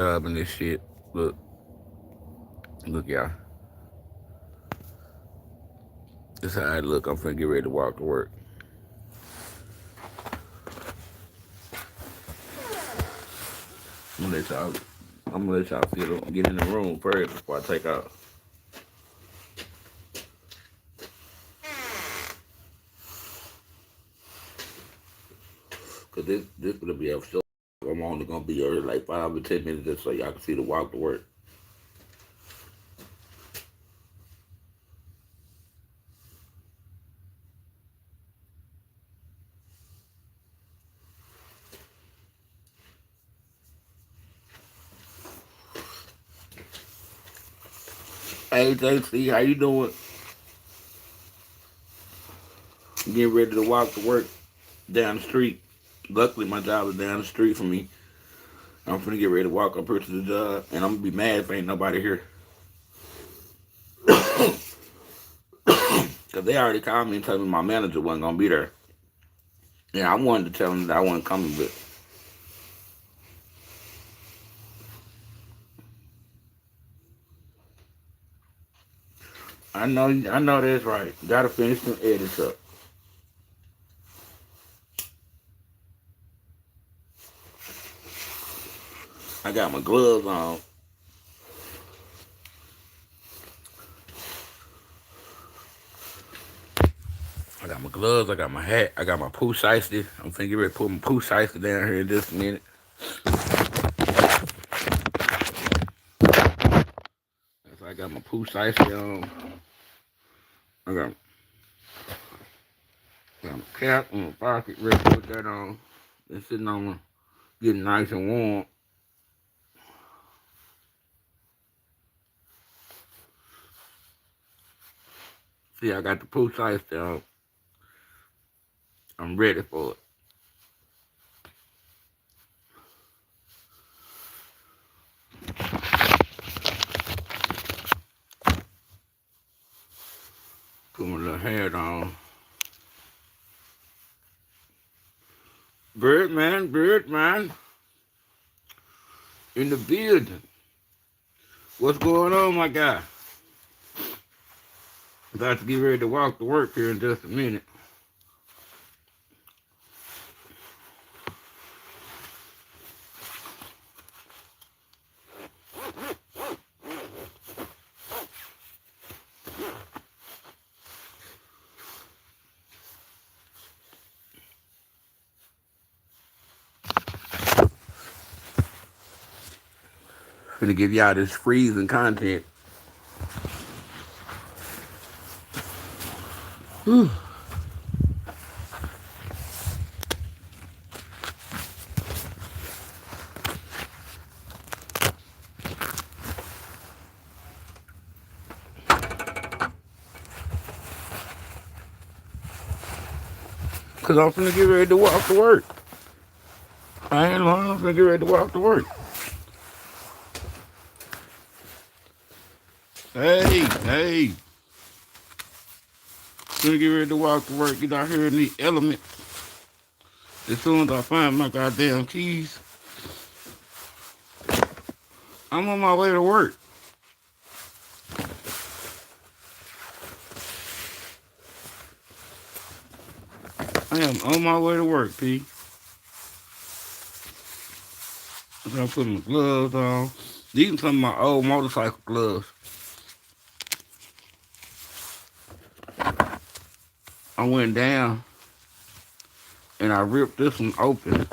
And this shit. Look, look, y'all. This how I look. I'm finna get ready to walk to work. I'm gonna let y'all. I'm gonna let y'all get in the room first before I take out. Cause this gonna be a show. I'm only gonna be here like 5 or 10 minutes just so y'all can see the walk to work. Hey JC, how you doing? Getting ready to walk to work down the street. Luckily, my job is down the street from me. I'm finna get ready to walk up here to the job, and I'm gonna be mad if ain't nobody here. Cause they already called me and told me my manager wasn't gonna be there. Yeah, I wanted to tell them that I wasn't coming, but I know that's right. Gotta finish some edits up. I got my gloves on. I got my gloves. I got my hat. I got my poo shiesty. I'm finna get ready to put my poo shiesty down here in just a minute. So I got my poo shiesty on. I got my cap and my pocket ready to put that on. It's sitting on my, getting nice and warm. See, I got the poo shiesty on. I'm ready for it. Put my little hat on. Birdman, in the building. What's going on, my guy? About to get ready to walk to work here in just a minute. Gonna give y'all this freezing content. Whew. Cause I'm finna get ready to walk to work. I ain't long. I'm finna get ready to walk to work. Hey. Finna get ready to walk to work. Get out here in the element. As soon as I find my goddamn keys, I'm on my way to work. I am on my way to work, P. I'm gonna put my gloves on. These are some of my old motorcycle gloves. I went down and I ripped this one open.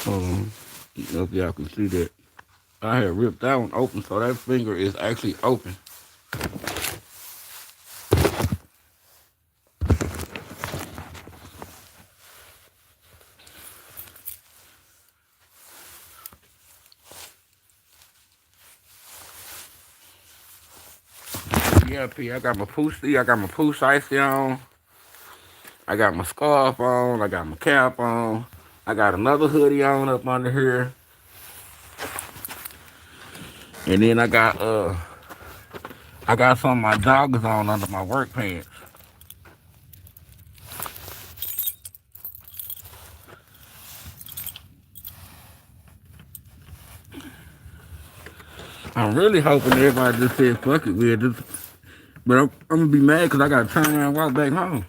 Hold on. I don't know if y'all can see that. I had ripped that one open, so that finger is actually open. Yeah, P, I got my pussy, I got my pooch icy on. I got my scarf on, I got my cap on. I got another hoodie on up under here. And then I got some of my joggers on under my work pants. I'm really hoping everybody just said fuck it with this. But I'm gonna be mad because I gotta turn around and walk back home.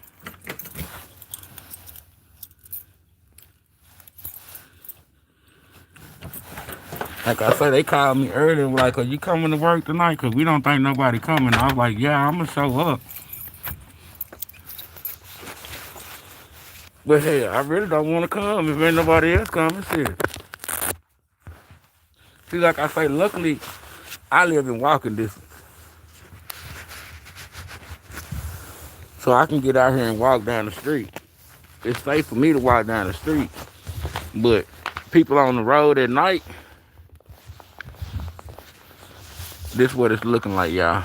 Like I said, they called me earlier, like, are you coming to work tonight? Because we don't think nobody coming. I was like, yeah, I'm going to show up. But hell, I really don't want to come if ain't nobody else coming. Shit. See, like I say, luckily, I live in walking distance. So I can get out here and walk down the street. It's safe for me to walk down the street. But people on the road at night, this is what it's looking like, y'all.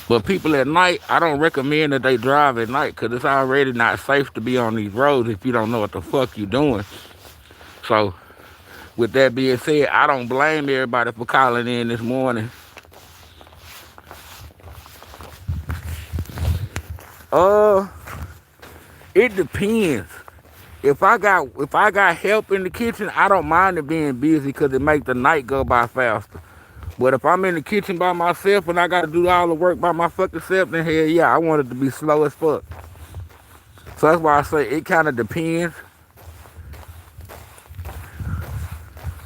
But people at night, I don't recommend that they drive at night because it's already not safe to be on these roads if you don't know what the fuck you doing. So, with that being said, I don't blame everybody for calling in this morning. It depends. If I got help in the kitchen, I don't mind it being busy because it makes the night go by faster. But if I'm in the kitchen by myself and I got to do all the work by my fucking self, then hell yeah, I want it to be slow as fuck. So that's why I say it kind of depends.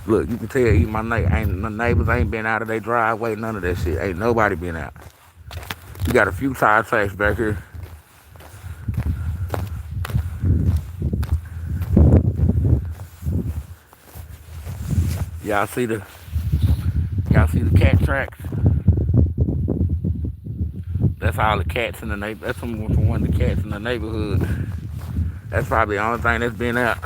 Look, you can tell my neighbors ain't been out of their driveway, none of that shit. Ain't nobody been out. You got a few tire tracks back here. Y'all see the cat tracks? That's all the cats in the neighborhood. That's from one of the cats in the neighborhood. That's probably the only thing that's been out.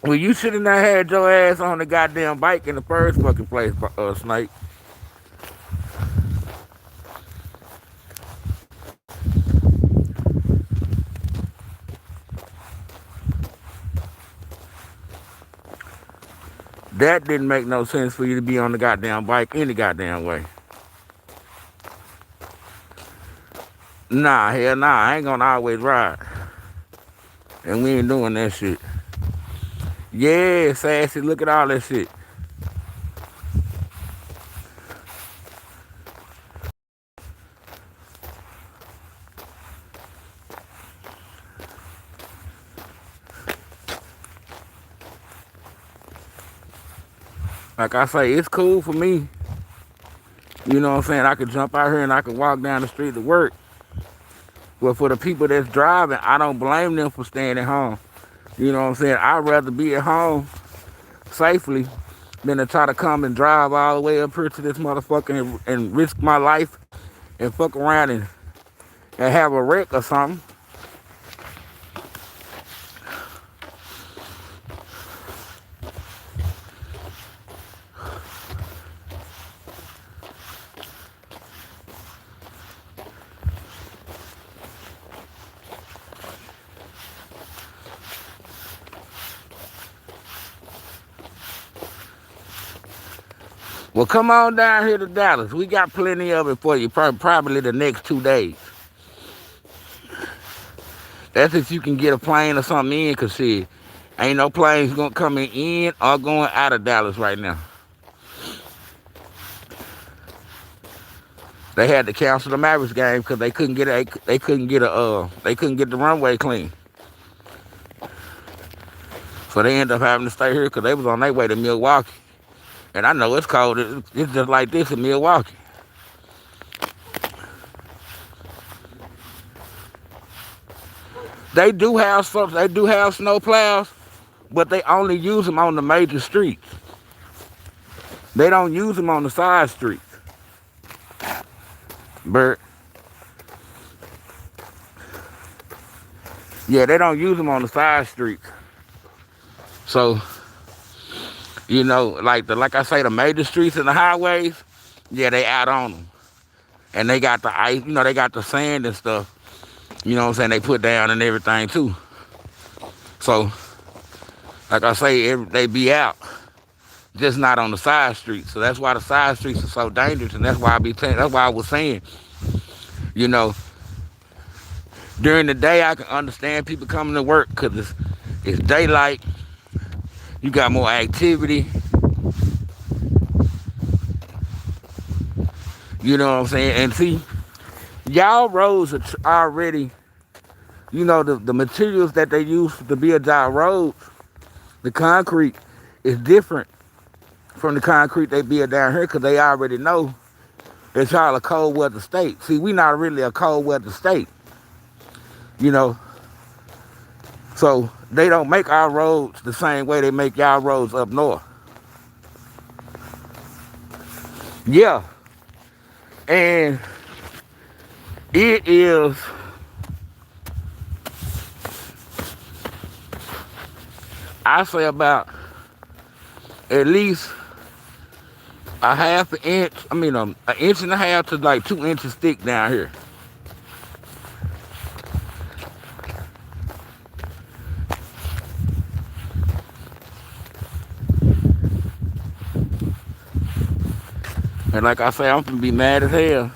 Well, you shouldn't have had your ass on the goddamn bike in the first fucking place, Snake. That didn't make no sense for you to be on the goddamn bike any goddamn way. Nah, hell nah, I ain't gonna always ride. And we ain't doing that shit. Yeah, sassy, look at all that shit. Like I say, it's cool for me. You know what I'm saying? I could jump out here and I could walk down the street to work. But for the people that's driving, I don't blame them for staying at home. You know what I'm saying? I'd rather be at home safely than to try to come and drive all the way up here to this motherfucker and risk my life and fuck around and have a wreck or something. Well, come on down here to Dallas. We got plenty of it for you, probably the next 2 days. That's if you can get a plane or something in, because shit, ain't no planes coming in or going out of Dallas right now. They had to cancel the Mavericks game because they couldn't get the runway clean. So they ended up having to stay here because they was on their way to Milwaukee. And I know it's cold. It's just like this in Milwaukee. They do have snow plows, but they only use them on the major streets. They don't use them on the side streets. Bert. Yeah, they don't use them on the side streets. So, you know, like I say, the major streets and the highways, yeah, they out on them. And they got the ice, you know, they got the sand and stuff. You know what I'm saying? They put down and everything too. So, like I say, they be out, just not on the side streets. So that's why the side streets are so dangerous, and that's why I was saying, you know, During the day, I can understand people coming to work because it's daylight. You got more activity. You know what I'm saying? And see, y'all roads are already, the materials that they use to build y'all roads, the concrete is different from the concrete they build down here because they already know that y'all a cold weather state. See, we not really a cold weather state, So they don't make our roads the same way they make y'all roads up north. Yeah. And it is I say about at least a half an inch, an inch and a half to like 2 inches thick down here. And like I say, I'm gonna be mad as hell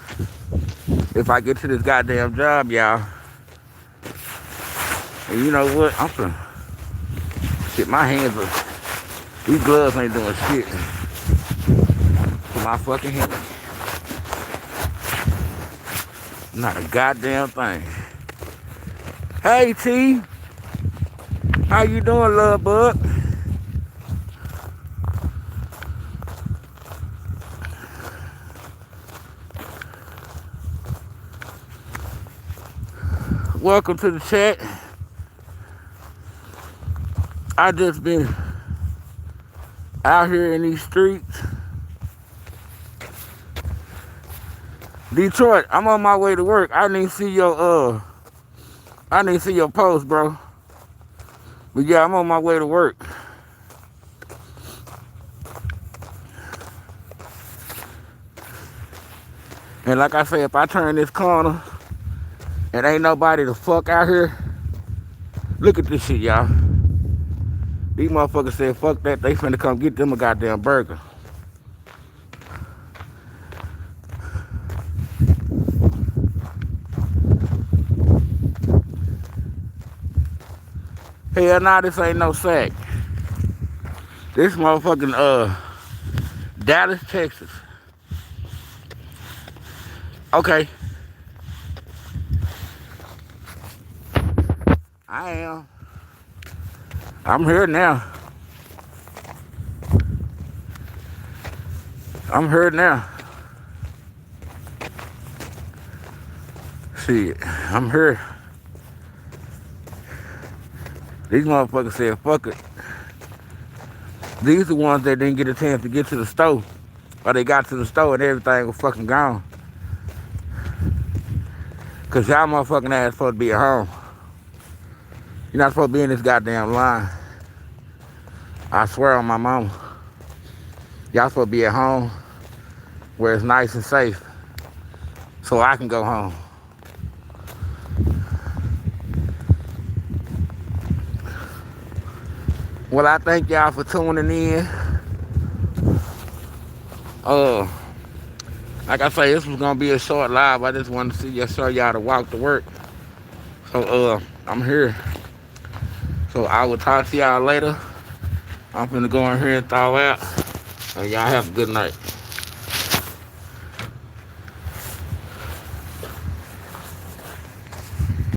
if I get to this goddamn job, y'all. And you know what? I'm gonna shit, my hands are, these gloves ain't doing shit for my fucking hands. Not a goddamn thing. Hey T, how you doing, love bug? Welcome to the chat. I just been out here in these streets. Detroit, I'm on my way to work. I didn't see your post, bro. But yeah, I'm on my way to work. And like I say, if I turn this corner and ain't nobody the fuck out here, look at this shit, y'all. These motherfuckers said, fuck that, they finna come get them a goddamn burger. Hell nah, this ain't no sack. This motherfucking, Dallas, Texas. Okay. I am. I'm here now. I'm here now. Shit, I'm here. These motherfuckers said, fuck it. These are the ones that didn't get a chance to get to the store. Or they got to the store and everything was fucking gone. Cause y'all motherfucking ass supposed to be at home. You're not supposed to be in this goddamn line. I swear on my mama. Y'all supposed to be at home where it's nice and safe. So I can go home. Well, I thank y'all for tuning in. Like I say, this was gonna be a short live. I just wanted to show y'all to walk to work. So I'm here. So I will talk to y'all later. I'm finna go in here and thaw out. So y'all have a good night.